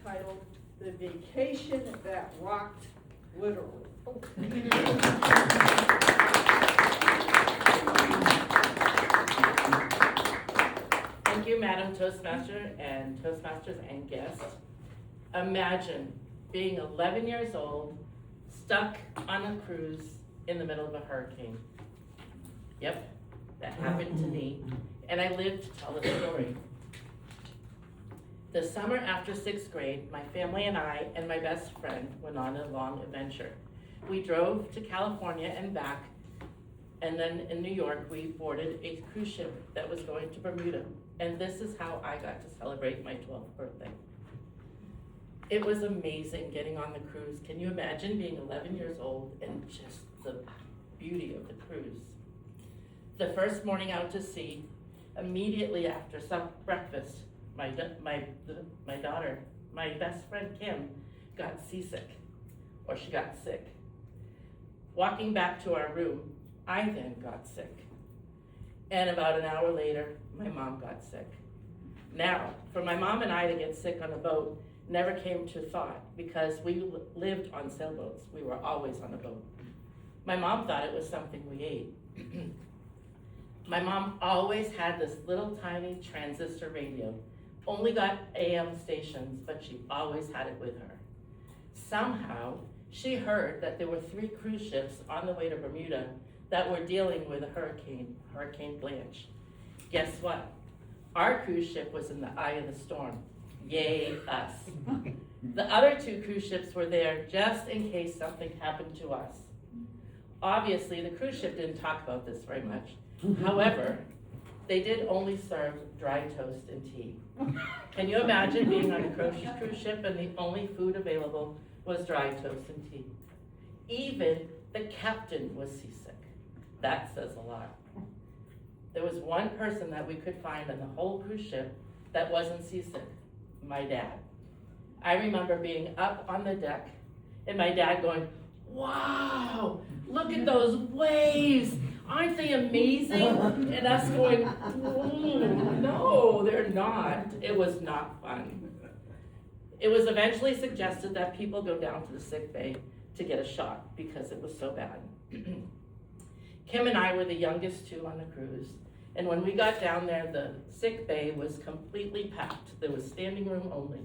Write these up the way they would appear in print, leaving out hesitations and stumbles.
titled The Vacation That Rocked Literally. Thank you, Madam Toastmaster and Toastmasters and guests. Imagine being 11 years old, stuck on a cruise in the middle of a hurricane. Yep, that happened to me, and I lived to tell the story. The summer after 6th grade, my family and I and my best friend went on a long adventure. We drove to California and back, and then in New York, we boarded a cruise ship that was going to Bermuda. And this is how I got to celebrate my 12th birthday. It was amazing getting on the cruise. Can you imagine being 11 years old and just the beauty of the cruise? The first morning out to sea, immediately after some breakfast, my daughter, my best friend Kim, got seasick, or she got sick. Walking back to our room, I then got sick. And about an hour later, my mom got sick. Now, for my mom and I to get sick on a boat never came to thought because we lived on sailboats. We were always on a boat. My mom thought it was something we ate. My mom always had this little tiny transistor radio. Only got AM stations, but she always had it with her. Somehow, she heard that there were 3 cruise ships on the way to Bermuda that were dealing with a hurricane, Hurricane Blanche. Guess what? Our cruise ship was in the eye of the storm. Yay, us. The other 2 cruise ships were there just in case something happened to us. Obviously, the cruise ship didn't talk about this very much. However, they did only serve dry toast and tea. Can you imagine being on a cruise ship and the only food available was dry toast and tea? Even the captain was seasick. That says a lot. There was one person that we could find on the whole cruise ship that wasn't seasick, my dad. I remember being up on the deck and my dad going, "Wow, look at those waves. Aren't they amazing?" And us going, "No, they're not." It was not fun. It was eventually suggested that people go down to the sick bay to get a shot because it was so bad. Kim and I were the youngest 2 on the cruise, and when we got down there, the sick bay was completely packed. There was standing room only.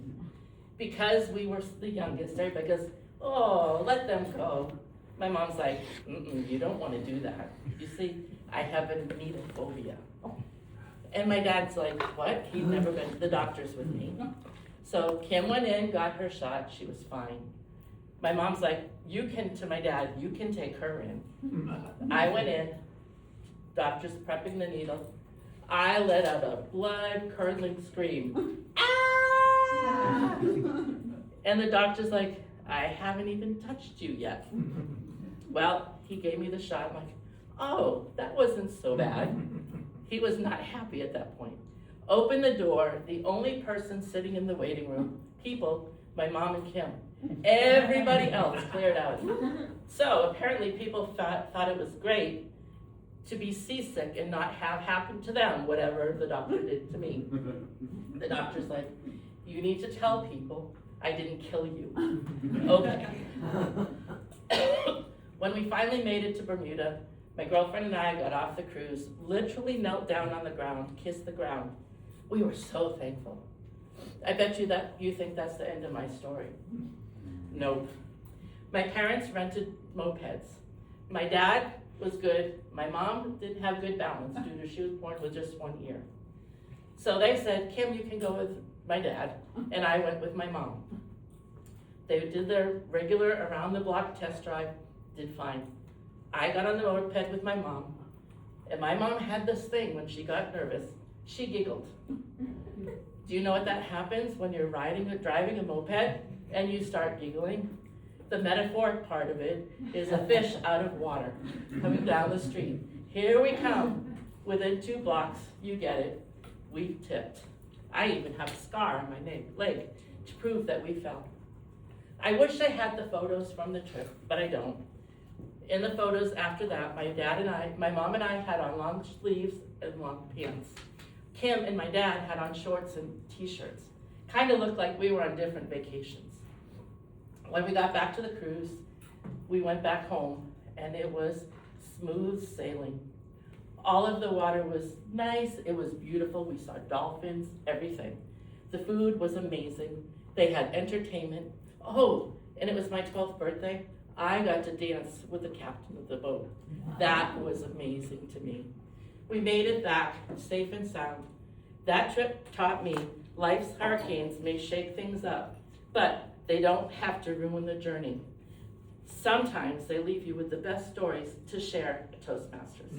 Because we were the youngest, everybody goes, "Oh, let them go." My mom's like, "You don't want to do that. You see, I have a needle phobia." And my dad's like, "What?" He'd never been to the doctors with me. So Kim went in, got her shot, she was fine. My mom's like, to my dad, "You can take her in." I went in, doctor's prepping the needle. I let out a blood-curdling scream. Ah! And the doctor's like, "I haven't even touched you yet." Well, he gave me the shot. I'm like, "Oh, that wasn't so bad." He was not happy at that point. Opened the door, the only person sitting in the waiting room, my mom and Kim. Everybody else cleared out. So apparently people thought it was great to be seasick and not have happen to them whatever the doctor did to me. The doctor's like, "You need to tell people I didn't kill you." Okay. When we finally made it to Bermuda, my girlfriend and I got off the cruise, literally knelt down on the ground, kissed the ground. We were so thankful. I bet you that you think that's the end of my story. Nope. My parents rented mopeds. My dad was good. My mom didn't have good balance due to she was born with just 1 ear. So they said, "Kim, you can go with my dad," and I went with my mom. They did their regular around-the-block test drive, did fine. I got on the moped with my mom, and my mom had this thing when she got nervous. She giggled. Do you know what that happens when you're driving a moped and you start giggling? The metaphoric part of it is a fish out of water coming down the street. Here we come. Within 2 blocks, you get it. We tipped. I even have a scar on my leg to prove that we fell. I wish I had the photos from the trip, but I don't. In the photos after that, my mom and I had on long sleeves and long pants. Kim and my dad had on shorts and t-shirts. kind of looked like we were on different vacations. When we got back to the cruise, we went back home, and it was smooth sailing. All of the water was nice, it was beautiful, we saw dolphins, everything. The food was amazing, they had entertainment. Oh, and it was my 12th birthday. I got to dance with the captain of the boat. That was amazing to me. We made it back safe and sound. That trip taught me life's hurricanes may shake things up, but they don't have to ruin the journey. Sometimes they leave you with the best stories to share at Toastmasters.